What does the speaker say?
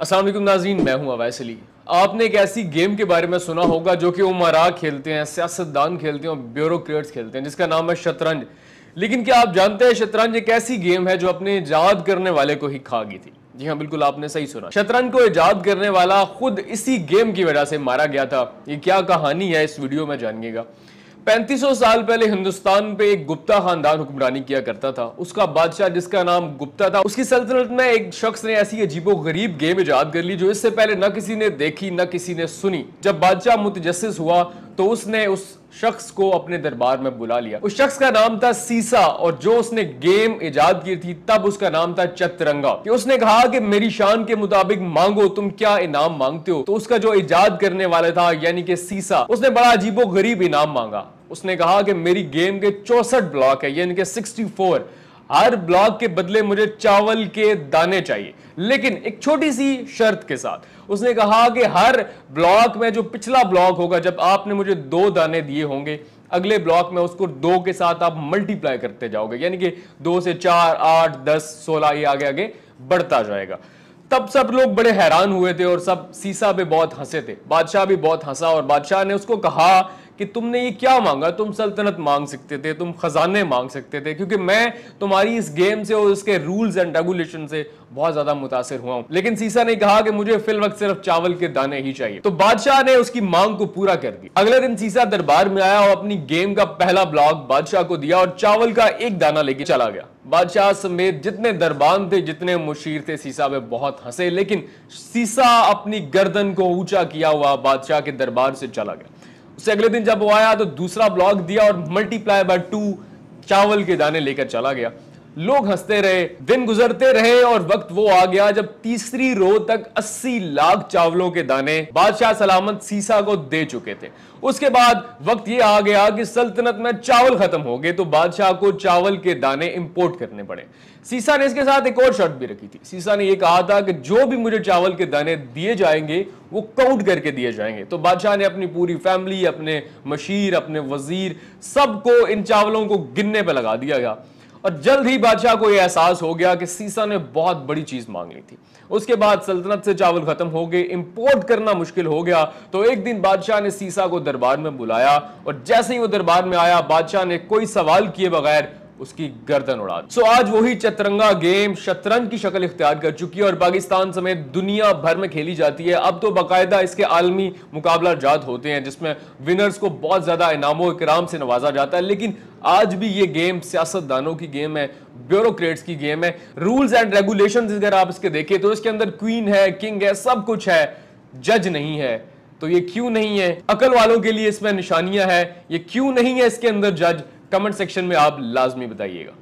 अस्सलाम वालेकुम नाज़रीन, मैं हूं अवैस अली। आपने एक ऐसी गेम के बारे में सुना होगा जो कि उमरा खेलते हैं, सियासतदान खेलते हैं और ब्यूरोक्रेट्स खेलते हैं, जिसका नाम है शतरंज। लेकिन क्या आप जानते हैं शतरंज एक ऐसी गेम है जो अपने इजाद करने वाले को ही खा गई थी। जी हाँ, बिल्कुल आपने सही सुना। शतरंज को इजाद करने वाला खुद इसी गेम की वजह से मारा गया था। ये क्या कहानी है इस वीडियो में जानिएगा। 3500 साल पहले हिंदुस्तान पे एक गुप्ता खानदान हुक्मरानी किया करता था। उसका बादशाह जिसका नाम गुप्ता था, उसकी सल्तनत में एक शख्स ने ऐसी अजीबो गरीब गेम इजाद कर ली जो इससे पहले न किसी ने देखी न किसी ने सुनी। जब बादशाह मुतजस्सिस हुआ तो उसने उस शख्स को अपने दरबार में बुला लिया। उस शख्स का नाम था सीसा और जो उसने गेम इजाद की थी तब उसका नाम था चतरंगा। कि उसने कहा कि मेरी शान के मुताबिक मांगो, तुम क्या इनाम मांगते हो। तो उसका जो इजाद करने वाला था यानी कि सीसा, उसने बड़ा अजीबो गरीब इनाम मांगा। उसने कहा कि मेरी गेम के 64 ब्लॉक है यानी कि 64, हर ब्लॉक के बदले मुझे चावल के दाने चाहिए, लेकिन एक छोटी सी शर्त के साथ। उसने कहा कि हर ब्लॉक में जो पिछला ब्लॉक होगा, जब आपने मुझे 2 दाने दिए होंगे, अगले ब्लॉक में उसको 2 के साथ आप मल्टीप्लाई करते जाओगे, यानी कि 2 से 4, 8, 10, 16 ये आगे आगे बढ़ता जाएगा। तब सब लोग बड़े हैरान हुए थे और सब सीसा पे बहुत हंसे थे। बादशाह भी बहुत हंसा और बादशाह ने उसको कहा कि तुमने ये क्या मांगा। तुम सल्तनत मांग सकते थे, तुम खजाने मांग सकते थे, क्योंकि मैं तुम्हारी इस गेम से और इसके रूल्स एंड रेगुलेशन से बहुत ज्यादा मुतासिर हुआ हूं। लेकिन सीसा ने कहा कि मुझे फिल वक्त सिर्फ चावल के दाने ही चाहिए। तो बादशाह ने उसकी मांग को पूरा कर दिया। अगले दिन सीसा दरबार में आया और अपनी गेम का पहला ब्लॉक बादशाह को दिया और चावल का एक दाना लेके चला गया। बादशाह समेत जितने दरबान थे, जितने मुशीर थे, सीसा पे बहुत हंसे। लेकिन सीसा अपनी गर्दन को ऊंचा किया हुआ बादशाह के दरबार से चला गया। उससे अगले दिन जब वो आया तो दूसरा ब्लॉक दिया और मल्टीप्लाई बाय 2 चावल के दाने लेकर चला गया। लोग हंसते रहे, दिन गुजरते रहे और वक्त वो आ गया जब तीसरी रो तक 80 लाख चावलों के दाने बादशाह सलामत सीसा को दे चुके थे। उसके बाद वक्त ये आ गया कि सल्तनत में चावल खत्म हो गए तो बादशाह को चावल के दाने इंपोर्ट करने पड़े। सीसा ने इसके साथ एक और शर्त भी रखी थी। सीसा ने यह कहा था कि जो भी मुझे चावल के दाने दिए जाएंगे वो काउंट करके दिए जाएंगे। तो बादशाह ने अपनी पूरी फैमिली, अपने मशीर, अपने वजीर, सबको इन चावलों को गिनने पर लगा दिया गया। और जल्द ही बादशाह को यह एहसास हो गया कि सीसा ने बहुत बड़ी चीज मांग ली थी। उसके बाद सल्तनत से चावल खत्म हो गए, इंपोर्ट करना मुश्किल हो गया। तो एक दिन बादशाह ने सीसा को दरबार में बुलाया और जैसे ही वो दरबार में आया, बादशाह ने कोई सवाल किए बगैर उसकी गर्दन उड़ा दी। सो आज वही चतरंगा गेम शतरंज की शक्ल इख्तियार कर चुकी है और पाकिस्तान समेत दुनिया भर में खेली जाती है। अब तो बाकायदा इसके आलमी मुकाबला जात होते हैं जिसमें विनर्स को बहुत ज्यादा इनामों इकराम से नवाजा जाता है। लेकिन आज भी ये गेम सियासतदानों की गेम है, ब्यूरोक्रेट्स की गेम है। रूल्स एंड रेगुलेशंस अगर आप इसके देखें तो इसके अंदर क्वीन है, किंग है, सब कुछ है, जज नहीं है। तो ये क्यों नहीं है? अकल वालों के लिए इसमें निशानियां हैं। ये क्यों नहीं है इसके अंदर जज? कमेंट सेक्शन में आप लाजमी बताइएगा।